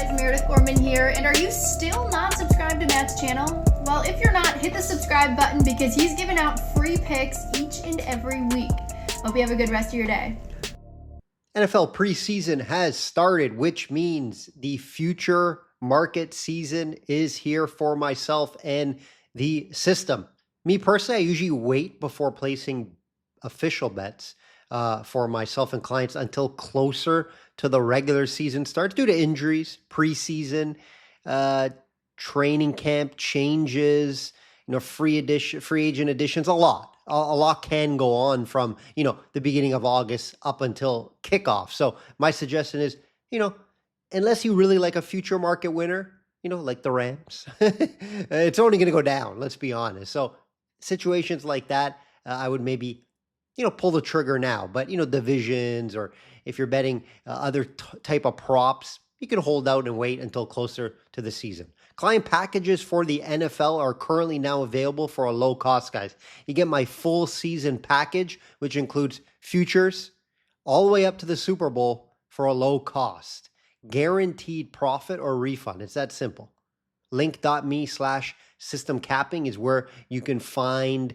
guys, Meredith Gorman here, and are you still not subscribed to Matt's channel? Well, if you're not, hit the subscribe button because he's giving out free picks each and every week. Hope you have a good rest of your day. NFL preseason has started, which means the future market season is here for myself and the system. Me personally, I usually wait before placing official bets for myself and clients until closer to the regular season starts due to injuries, preseason, training camp changes, free agent additions, a lot. A lot can go on from, the beginning of August up until kickoff. So my suggestion is, unless you really like a future market winner, like the Rams, it's only going to go down, let's be honest. So situations like that, I would maybe, pull the trigger now. But, divisions, or if you're betting other type of props, you can hold out and wait until closer to the season. Client packages for the NFL are currently now available for a low cost, guys. You get my full season package, which includes futures all the way up to the Super Bowl for a low cost. Guaranteed profit or refund. It's that simple. Link.me/system capping is where you can find,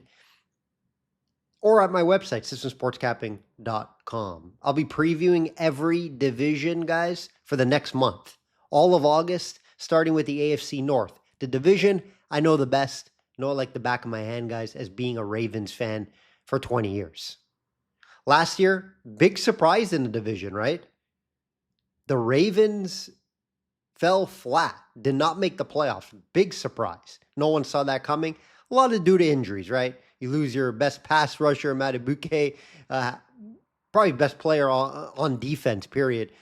or at my website, systemsportscapping.com. I'll be previewing every division, guys, for the next month. All of August, starting with the AFC North. The division, I know the best, know it like the back of my hand, guys, as being a Ravens fan for 20 years. Last year, big surprise in the division, right? The Ravens fell flat, did not make the playoffs. Big surprise. No one saw that coming. A lot of due to injuries, right? You lose your best pass rusher, Madubuike, probably best player on defense, period.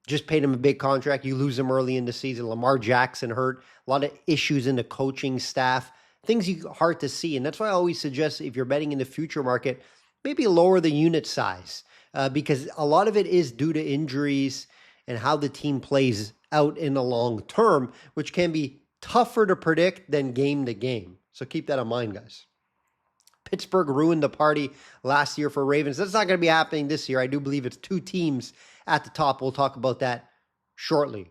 Just paid him a big contract. You lose him early in the season. Lamar Jackson hurt. A lot of issues in the coaching staff. Things hard to see. And that's why I always suggest, if you're betting in the future market, maybe lower the unit size. Because a lot of it is due to injuries and how the team plays out in the long term, which can be tougher to predict than game to game. So keep that in mind, guys. Pittsburgh ruined the party last year for Ravens. That's not going to be happening this year. I do believe it's two teams at the top. We'll talk about that shortly.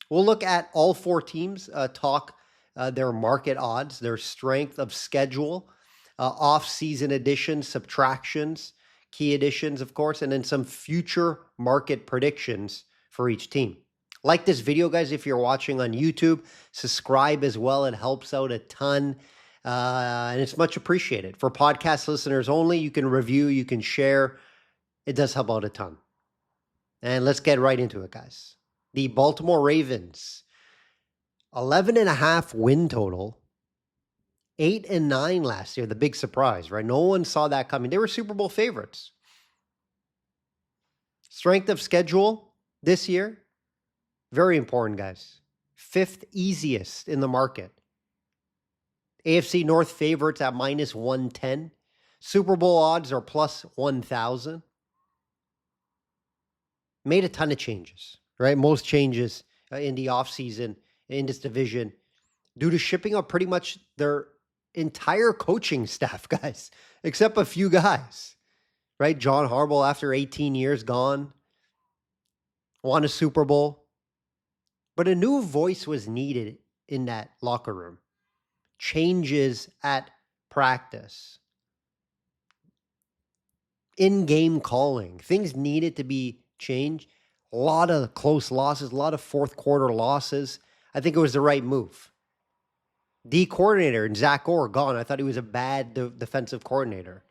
We'll look at all four teams, talk their market odds, their strength of schedule, off-season additions, subtractions, key additions, of course, and then some future market predictions for each team. Like this video, guys, if you're watching on YouTube, subscribe as well. It helps out a ton. And it's much appreciated. For podcast listeners only, you can review, you can share. It does help out a ton. And let's get right into it, guys. The Baltimore Ravens, 11.5 win total, 8-9 last year. The big surprise, right? No one saw that coming. They were Super Bowl favorites. Strength of schedule this year, very important, guys. 5th easiest in the market. AFC North favorites at -110. Super Bowl odds are +1,000. Made a ton of changes, right? Most changes in the offseason in this division due to shipping up pretty much their entire coaching staff, guys, except a few guys, right? John Harbaugh, after 18 years, gone. Won a Super Bowl. But a new voice was needed in that locker room. Changes at practice, in-game calling, things needed to be changed. A lot of close losses, a lot of fourth quarter losses. I think it was the right move. D coordinator and Zach Orr gone. I thought he was a bad defensive coordinator.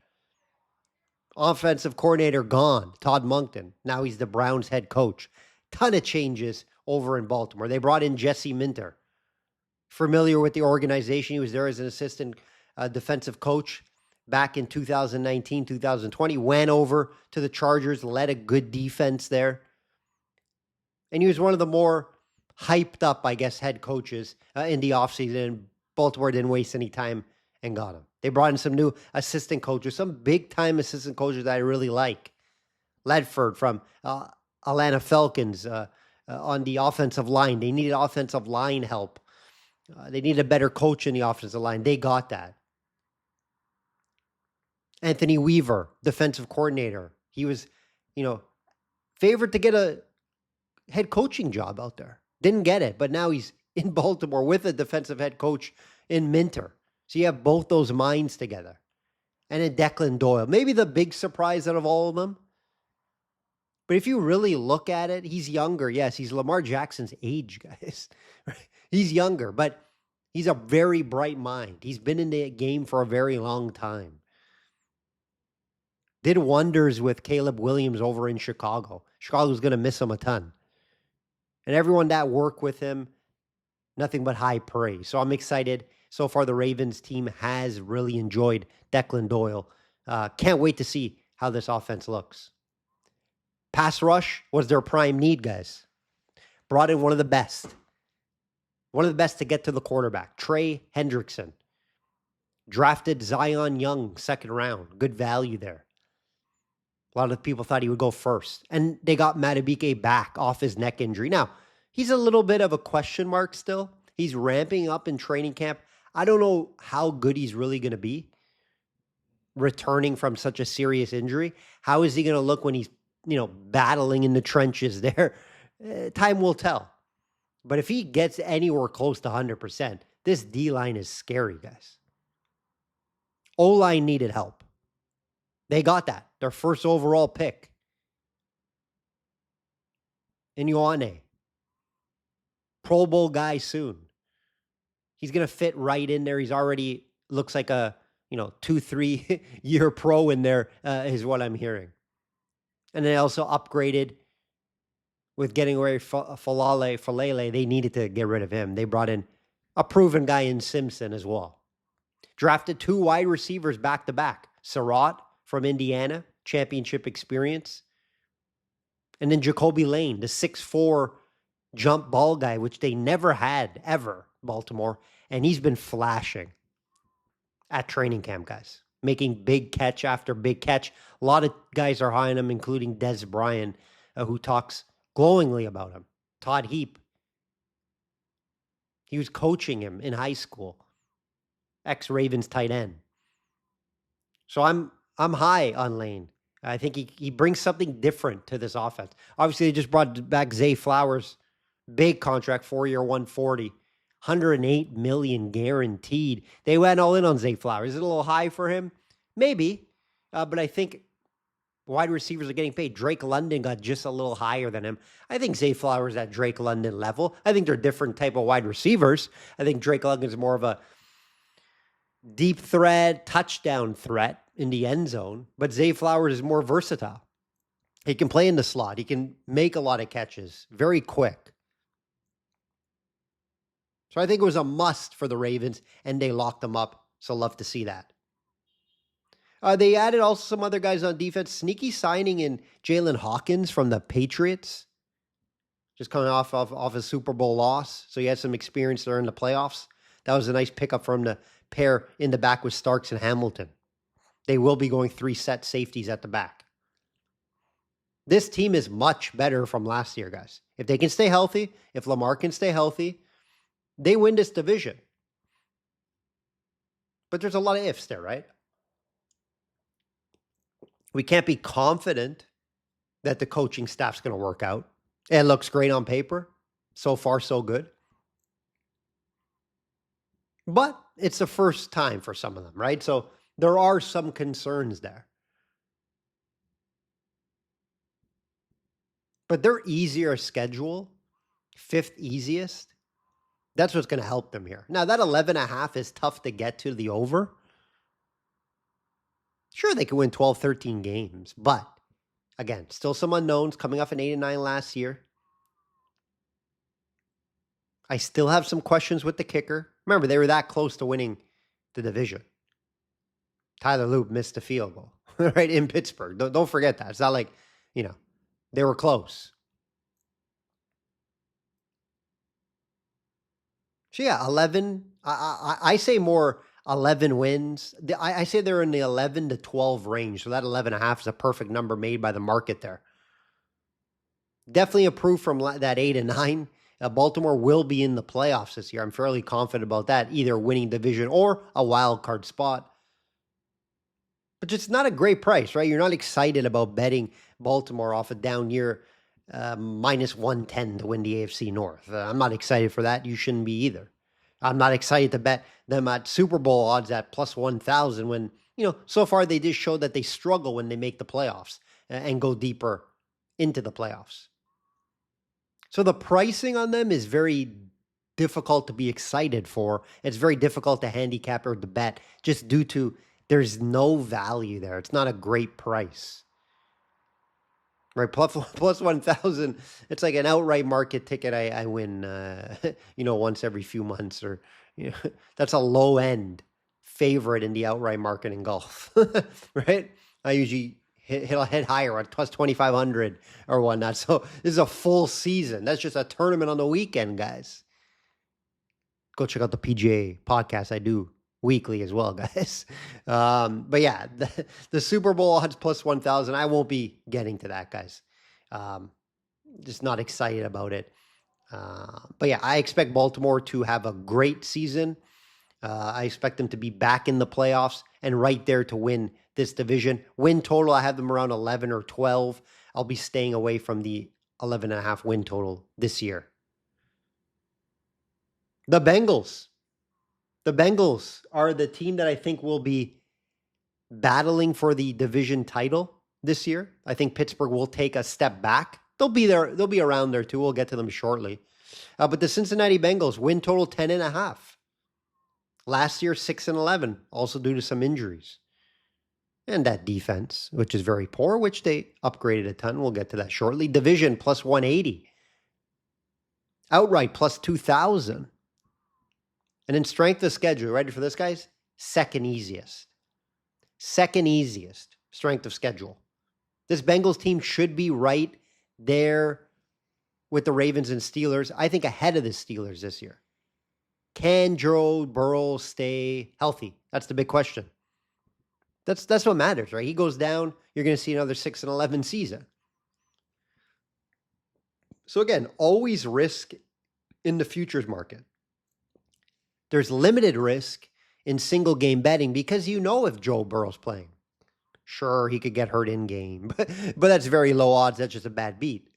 Offensive coordinator gone. Todd Monken. Now he's the Browns head coach. Ton of changes over in Baltimore. They brought in Jesse Minter. Familiar with the organization. He was there as an assistant defensive coach back in 2019, 2020. Went over to the Chargers, led a good defense there. And he was one of the more hyped up, I guess, head coaches in the offseason. And Baltimore didn't waste any time and got him. They brought in some new assistant coaches, some big-time assistant coaches that I really like. Ledford from Atlanta Falcons on the offensive line. They needed offensive line help. They need a better coach in the offensive line. They got that. Anthony Weaver, defensive coordinator. He was, favored to get a head coaching job out there. Didn't get it, but now he's in Baltimore with a defensive head coach in Minter. So you have both those minds together. And then Declan Doyle, maybe the big surprise out of all of them. But if you really look at it, he's younger. Yes, he's Lamar Jackson's age, guys. He's younger, but he's a very bright mind. He's been in the game for a very long time. Did wonders with Caleb Williams over in Chicago. Chicago's going to miss him a ton. And everyone that worked with him, nothing but high praise. So I'm excited. So far, the Ravens team has really enjoyed Declan Doyle. Can't wait to see how this offense looks. Pass rush was their prime need, guys. Brought in one of the best. One of the best to get to the quarterback. Trey Hendrickson. Drafted Zion Young, second round. Good value there. A lot of people thought he would go first. And they got Madubuike back off his neck injury. Now, he's a little bit of a question mark still. He's ramping up in training camp. I don't know how good he's really going to be returning from such a serious injury. How is he going to look when he's, battling in the trenches there? Time will tell. But if he gets anywhere close to 100%, this D-line is scary, guys. O-line needed help. They got that. Their first overall pick. In Ioane. Pro Bowl guy soon. He's going to fit right in there. He's already looks like a, 2-3 year pro in there, is what I'm hearing. And they also upgraded with getting away Falele. They needed to get rid of him. They brought in a proven guy in Simpson as well. Drafted 2 wide receivers back-to-back. Surratt from Indiana, championship experience. And then Jacoby Lane, the 6'4" jump ball guy, which they never had, ever, Baltimore. And he's been flashing at training camp, guys. Making big catch after big catch. A lot of guys are high on him, including Des Bryant, who talks glowingly about him. Todd Heap. He was coaching him in high school. Ex-Ravens tight end. So I'm high on Lane. I think he brings something different to this offense. Obviously, they just brought back Zay Flowers. Big contract, 4-year, 140. $108 million guaranteed. They went all in on Zay Flowers. Is it a little high for him? Maybe. But I think wide receivers are getting paid. Drake London got just a little higher than him. I think Zay Flowers at Drake London level. I think they're different type of wide receivers. I think Drake London is more of a deep threat, touchdown threat in the end zone. But Zay Flowers is more versatile. He can play in the slot. He can make a lot of catches. Very quick. So I think it was a must for the Ravens, and they locked them up. So love to see that. They added also some other guys on defense. Sneaky signing in Jalen Hawkins from the Patriots. Just coming off a Super Bowl loss. So he had some experience there in the playoffs. That was a nice pickup for him to pair in the back with Starks and Hamilton. They will be going 3 set safeties at the back. This team is much better from last year, guys. If they can stay healthy, if Lamar can stay healthy, they win this division. But there's a lot of ifs there, right? We can't be confident that the coaching staff's going to work out. It looks great on paper. So far, so good. But it's the first time for some of them, right? So there are some concerns there. But their easier schedule, 5th easiest, that's what's going to help them here. Now, that 11.5 is tough to get to the over. Sure, they can win 12, 13 games. But, again, still some unknowns coming off an 8-9 last year. I still have some questions with the kicker. Remember, they were that close to winning the division. Tyler Loop missed a field goal, right, in Pittsburgh. Don't forget that. It's not like, they were close. So, yeah, 11. I say more 11 wins. I say they're in the 11 to 12 range. So that 11.5 is a perfect number made by the market there. Definitely improved from that 8 and 9. Baltimore will be in the playoffs this year. I'm fairly confident about that, either winning division or a wild card spot. But it's not a great price, right? You're not excited about betting Baltimore off a down year minus 110 to win the AFC North. I'm not excited for that. You shouldn't be either. I'm not excited to bet them at Super Bowl odds at plus 1,000 when, so far they just show that they struggle when they make the playoffs and go deeper into the playoffs. So the pricing on them is very difficult to be excited for. It's very difficult to handicap or to bet just due to there's no value there. It's not a great price. Right, plus 1,000. It's like an outright market ticket. I win, once every few months, or that's a low end favorite in the outright market in golf, right? I usually hit higher at plus 2,500 or whatnot. So this is a full season. That's just a tournament on the weekend, guys. Go check out the PGA podcast I do weekly as well, guys. But yeah, the Super Bowl odds plus 1,000. I won't be getting to that, guys. Just not excited about it. But yeah, I expect Baltimore to have a great season. I expect them to be back in the playoffs and right there to win this division. Win total, I have them around 11 or 12. I'll be staying away from the 11.5 win total this year. The Bengals. The Bengals are the team that I think will be battling for the division title this year. I think Pittsburgh will take a step back. They'll be there. They'll be around there too. We'll get to them shortly. But the Cincinnati Bengals win total 10.5. Last year, 6-11, also due to some injuries. And that defense, which is very poor, which they upgraded a ton. We'll get to that shortly. Division plus 180. Outright plus 2,000. And in strength of schedule, ready for this, guys? Second easiest. Second easiest strength of schedule. This Bengals team should be right there with the Ravens and Steelers. I think ahead of the Steelers this year. Can Joe Burrow stay healthy? That's the big question. That's what matters, right? He goes down, you're going to see another 6-11 season. So again, always risk in the futures market. There's limited risk in single game betting because if Joe Burrow's playing. Sure, he could get hurt in game, but that's very low odds. That's just a bad beat.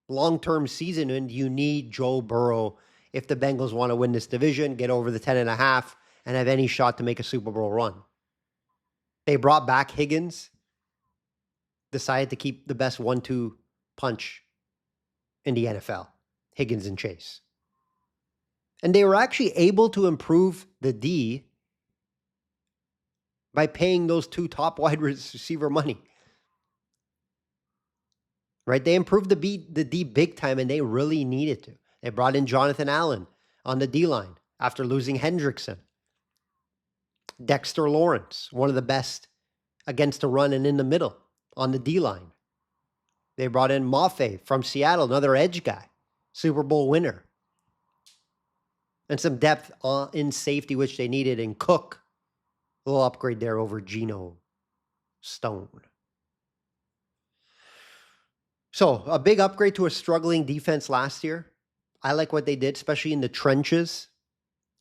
Long-term season, and you need Joe Burrow if the Bengals want to win this division, get over the 10.5, and have any shot to make a Super Bowl run. They brought back Higgins, decided to keep the best 1-2 punch in the NFL, Higgins and Chase. And they were actually able to improve the D by paying those two top wide receiver money. Right? They improved the D big time, and they really needed to. They brought in Jonathan Allen on the D-line after losing Hendrickson. Dexter Lawrence, one of the best against the run and in the middle on the D-line. They brought in Mafe from Seattle, another edge guy, Super Bowl winner. And some depth in safety, which they needed in Cook. A little upgrade there over Geno Stone. So a big upgrade to a struggling defense last year. I like what they did, especially in the trenches.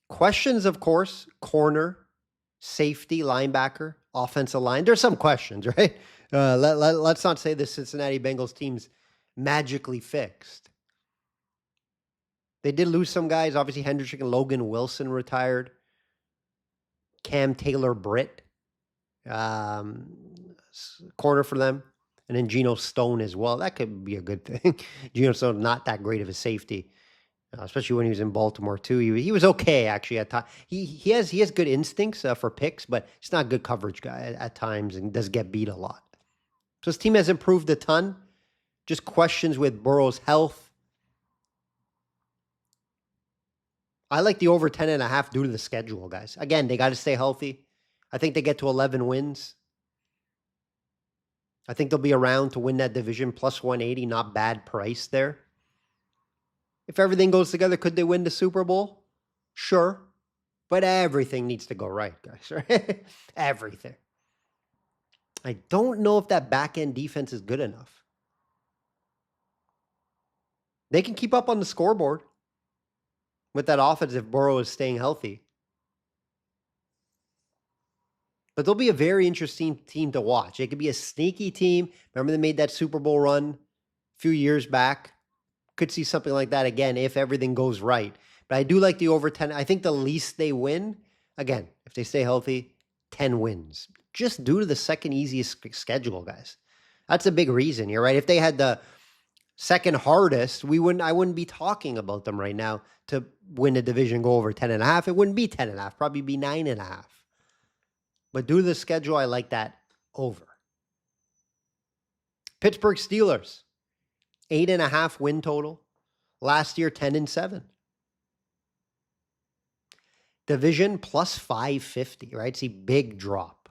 Questions, of course, corner, safety, linebacker, offensive line. There's some questions, right? Let's not say the Cincinnati Bengals team's magically fixed. They did lose some guys. Obviously, Hendrickson and Logan Wilson retired. Cam Taylor-Britt, corner for them. And then Geno Stone as well. That could be a good thing. Geno Stone, not that great of a safety, especially when he was in Baltimore too. He was okay actually at times. He has good instincts for picks, but he's not a good coverage guy at times and does get beat a lot. So his team has improved a ton. Just questions with Burrow's health. I like the over 10.5 due to the schedule, guys. Again, they got to stay healthy. I think they get to 11 wins. I think they'll be around to win that division, plus 180, not bad price there. If everything goes together, could they win the Super Bowl? Sure. But everything needs to go right, guys. Right? Everything. I don't know if that back-end defense is good enough. They can keep up on the scoreboard with that offense if Burrow is staying healthy. But they'll be a very interesting team to watch. It could be a sneaky team. Remember they made that Super Bowl run a few years back? Could see something like that again if everything goes right. But I do like the over 10. I think the least they win, again, if they stay healthy, 10 wins. Just due to the second easiest schedule, guys. That's a big reason here, right? If they had the second hardest, I wouldn't be talking about them right now to win the division, go over 10.5. It wouldn't be 10.5, probably be 9.5. But due to the schedule, I like that over. Pittsburgh Steelers, 8.5 win total. Last year, 10-7. Division plus 550, right? See, big drop.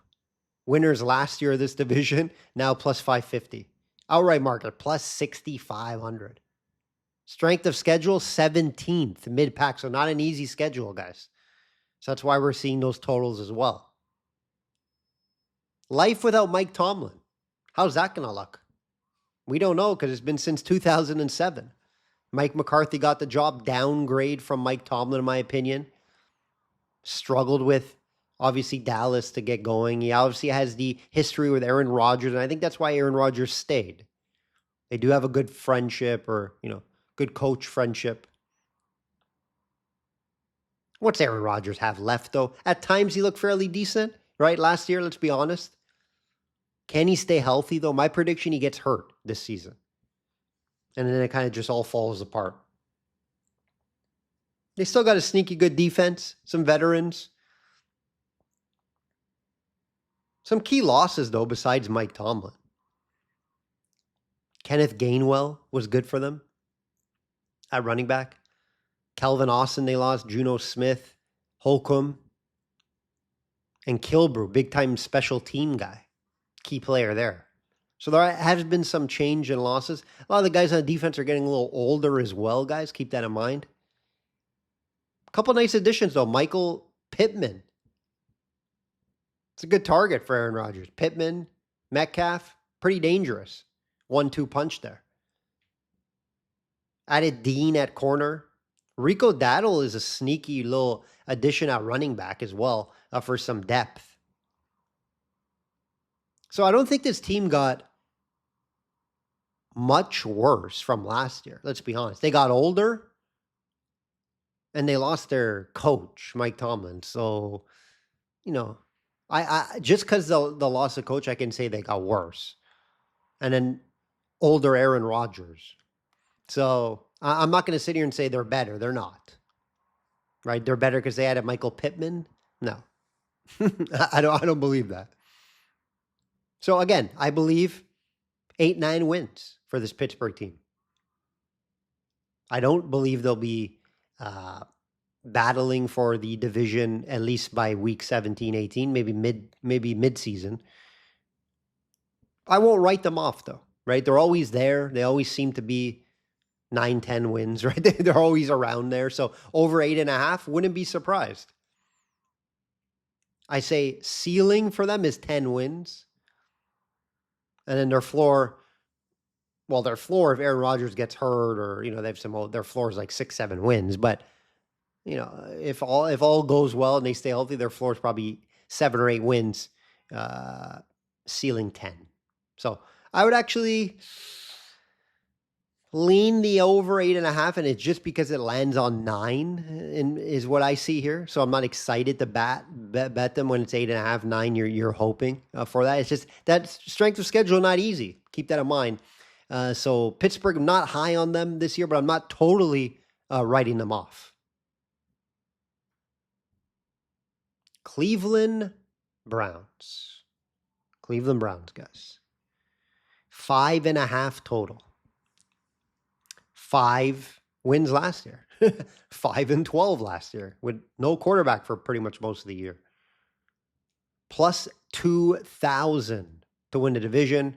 Winners last year of this division, now plus 550. Outright market, plus 6,500. Strength of schedule, 17th mid-pack. So not an easy schedule, guys. So that's why we're seeing those totals as well. Life without Mike Tomlin. How's that going to look? We don't know because it's been since 2007. Mike McCarthy got the job, downgrade from Mike Tomlin, in my opinion. Struggled with, obviously, Dallas to get going. He obviously has the history with Aaron Rodgers, and I think that's why Aaron Rodgers stayed. They do have a good friendship or, good coach friendship. What's Aaron Rodgers have left, though? At times, he looked fairly decent, right? Last year, let's be honest. Can he stay healthy, though? My prediction, he gets hurt this season. And then it kind of just all falls apart. They still got a sneaky good defense, some veterans. Some key losses, though, besides Mike Tomlin. Kenneth Gainwell was good for them at running back. Calvin Austin, they lost. Juno Smith, Holcomb, and Kilbrew, big-time special team guy. Key player there. So there has been some change in losses. A lot of the guys on defense are getting a little older as well, guys. Keep that in mind. A couple nice additions, though. Michael Pittman. It's a good target for Aaron Rodgers. Pittman, Metcalf, pretty dangerous. 1-2 punch there. Added Dean at corner. Rico Daddle is a sneaky little addition at running back as well for some depth. So I don't think this team got much worse from last year. Let's be honest. They got older and they lost their coach, Mike Tomlin. So, I just because the loss of coach, I can say they got worse. And then older Aaron Rodgers. So I'm not going to sit here and say they're better. They're not. Right? They're better because they added Michael Pittman? No. I don't believe that. So again, I believe 8-9 wins for this Pittsburgh team. I don't believe they'll be battling for the division at least by week 17, 18, maybe mid-season. I won't write them off though, right? They're always there. They always seem to be 9-10 wins, right? They're always around there. So over 8.5, wouldn't be surprised. I say ceiling for them is 10 wins. And then their floor, if Aaron Rodgers gets hurt or, they have their floor is like 6-7 wins. But, if all goes well and they stay healthy, their floor is probably 7 or 8 wins, ceiling 10. So I would actually lean the over 8.5, and it's just because it lands on 9 is what I see here. So I'm not excited to bet them when it's 8.5, 9. You're hoping for that. It's just that strength of schedule not easy. Keep that in mind. So Pittsburgh, I'm not high on them this year, but I'm not totally writing them off. Cleveland Browns, guys. 5.5 total. 5 wins last year. 5-12 last year with no quarterback for pretty much most of the year. Plus 2,000 to win the division.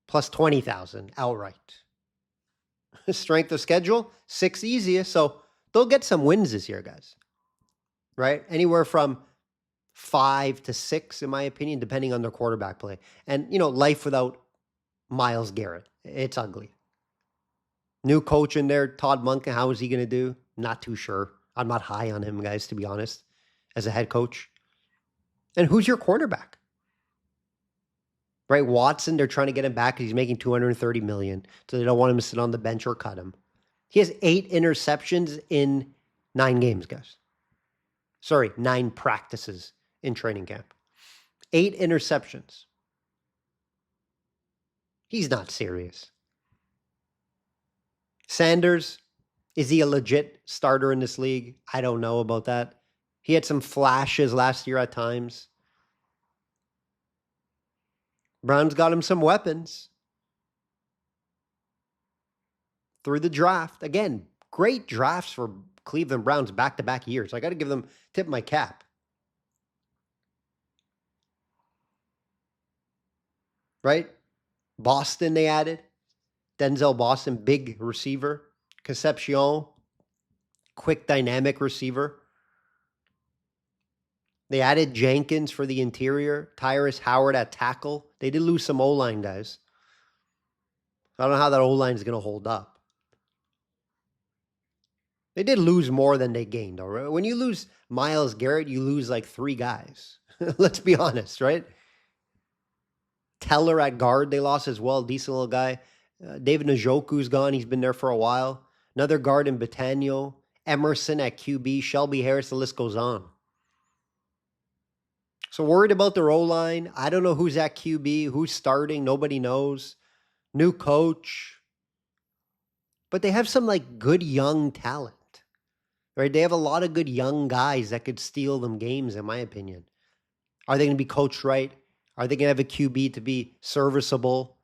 Plus 20,000 outright. Strength of schedule, 6 easiest. So they'll get some wins this year, guys. Right? Anywhere from 5 to 6, in my opinion, depending on their quarterback play. And, life without Myles Garrett. It's ugly. New coach in there, Todd Monken. How is he going to do? Not too sure. I'm not high on him, guys, to be honest, as a head coach. And who's your cornerback? Right? Watson, they're trying to get him back because he's making $230 million. So they don't want him to sit on the bench or cut him. He has 8 interceptions in 9 games, guys. Sorry, 9 practices in training camp. 8 interceptions. He's not serious. Sanders, is he a legit starter in this league? I don't know about that. He had some flashes last year at times. Browns got him some weapons through the draft. Again, great drafts for Cleveland Browns back-to-back years. I got to give them, tip my cap. Right? Boston, they added. Denzel Boston, big receiver. Concepcion, quick, dynamic receiver. They added Jenkins for the interior. Tyrus Howard at tackle. They did lose some O-line guys. I don't know how that O-line is going to hold up. They did lose more than they gained. All right? When you lose Myles Garrett, you lose like 3 guys. Let's be honest, right? Teller at guard, they lost as well. Decent little guy. David Njoku's gone. He's been there for a while. Another guard in Batanio. Emerson at QB. Shelby Harris, the list goes on. So worried about their O-line. I don't know who's at QB, who's starting. Nobody knows. New coach. But they have some like good young talent. Right? They have a lot of good young guys that could steal them games, in my opinion. Are they going to be coached right? Are they going to have a QB to be serviceable?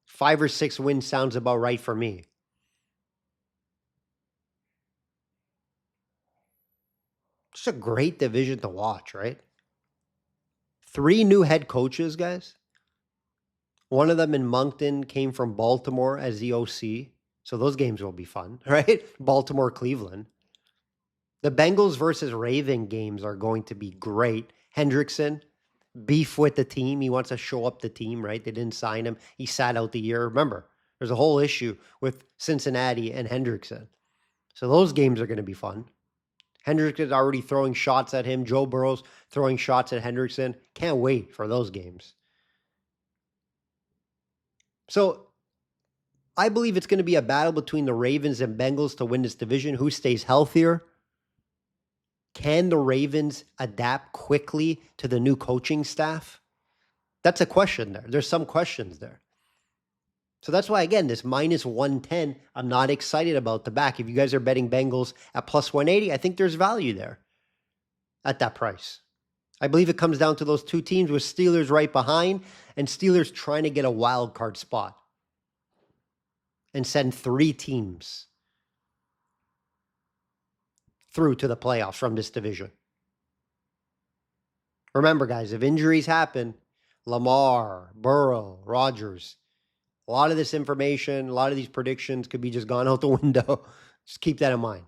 5 or 6 wins sounds about right for me. Just a great division to watch, right? 3 new head coaches, guys. One of them in Moncton came from Baltimore as the OC. So those games will be fun, right? Baltimore, Cleveland. The Bengals versus Raven games are going to be great. Hendrickson, beef with the team. He wants to show up the team, right? They didn't sign him. He sat out the year. Remember, there's a whole issue with Cincinnati and Hendrickson. So those games are going to be fun. Hendrickson's already throwing shots at him. Joe Burrow's throwing shots at Hendrickson. Can't wait for those games. So I believe it's going to be a battle between the Ravens and Bengals to win this division. Who stays healthier? Can the Ravens adapt quickly to the new coaching staff? That's a question there. There's some questions there. So that's why, again, this minus 110, I'm not excited about the back. If you guys are betting Bengals at plus 180, I think there's value there at that price. I believe it comes down to those 2 teams with Steelers right behind and Steelers trying to get a wild card spot and send 3 teams through to the playoffs from this division. Remember, guys, if injuries happen, Lamar, Burrow, Rodgers, a lot of this information, a lot of these predictions could be just gone out the window. Just keep that in mind.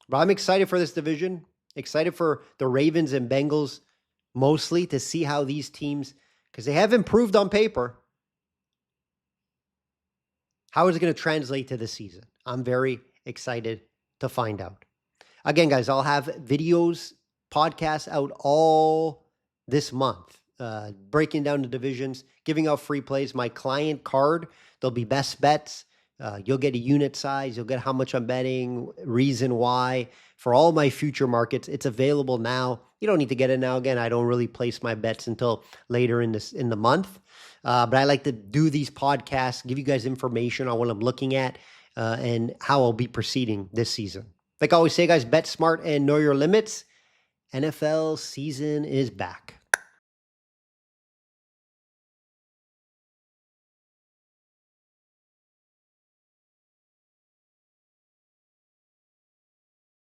But I'm excited for this division. Excited for the Ravens and Bengals mostly to see how these teams, because they have improved on paper. How is it going to translate to the season? I'm very excited to find out. Again, guys, I'll have videos, podcasts out all this month, breaking down the divisions, giving out free plays. My client card, there'll be best bets. You'll get a unit size. You'll get how much I'm betting, reason why. For all my future markets, it's available now. You don't need to get it now. Again, I don't really place my bets until later in the month. But I like to do these podcasts, give you guys information on what I'm looking at and how I'll be proceeding this season. Like I always say, guys, bet smart and know your limits. NFL season is back.